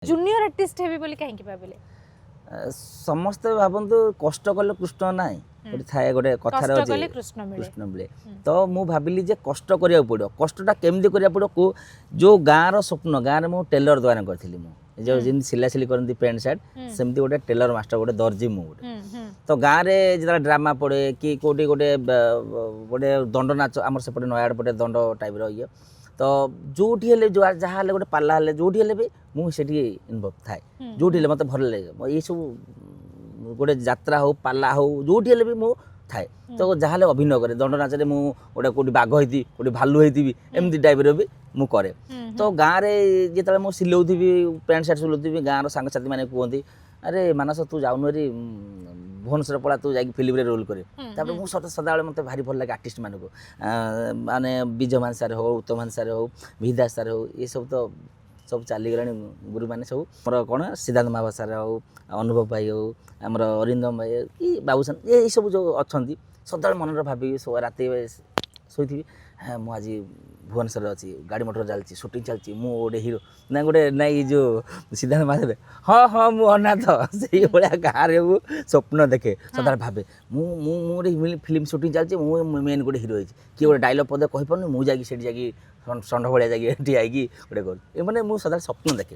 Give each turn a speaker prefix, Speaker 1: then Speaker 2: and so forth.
Speaker 1: junior artist heavy बोली काहे भाबिले
Speaker 2: समस्ते भावतु कष्ट कले कृष्ण ना गोटे थाए गोटे कथार
Speaker 1: कष्ट कले कृष्ण मिले
Speaker 2: कृष्ण मिले तो मु भाविली जे कष्ट करिया पड़ो कष्टा केमती करिया पड़ो को जो गाँव स्वप्न गाँव में टेलर द्वारा करी मु जो जमी सिलासिली करती पैंट सार्ट सेमती गोटे टेलर मास्टर गोटे दर्जी मु गोटे तो गाँव में जो ड्रामा पड़े कि कौटी गोटे गोटे दंड नाच आम सेपटे नयागढ़ पटे दंड टाइप ये तो जोटी जो जहाँ गोटे पाला जोटी भी मुझे इनवल्व थाए जोटी मत भल लगे ये सब गोटे यात्रा हो पाला हो जोटी भी मु थाए तो जहाँ अभिनय करे दंड नाच गोटे कौटी बाघ होती कौटी भालू होती एमती टाइप भी मु करे तो गाँव में जिते मुझे सिलौथी पैंट सार्ट सिलौथी गाँव सांगसाथी मैंने कहते अरे मानस तू जाऊन भुवनेश्वर पड़ा तू जा फिल्म रे रोल करे तापर मु सदाबले मत भारी भल लगे आर्टिस्ट मानक माने विजयमान सार हो उत्तमान सार हो विदास सार हो ये सब तो सब चली गलानी गुरु मैंने सब मोर कौन सिद्धांत महाबा सार हो अनुभव भाई हो आमर अरिंदम भाई कि बाबूसान ये सब जो अच्छा सदा मन भावी राति शोथी हाँ मुझे भुवनेश्वर अच्छी गाड़ी मोटर चलती सुटिंग चलती मु गोटे हिरो ना गोटे ना जो सिद्धांत महादेव हाँ हाँ मु अनाथ से भाया गाँव में स्वप्न देखे सदा भावे मुझे फिल्म सुटिंग चलती मुझे मेन गोटे हिरो होती किए गोटे डायलॉग पदे कहीपर मुझे षंढ भाया जा ठिया गोटे कर मैंने मुझे सदा स्वप्न देखे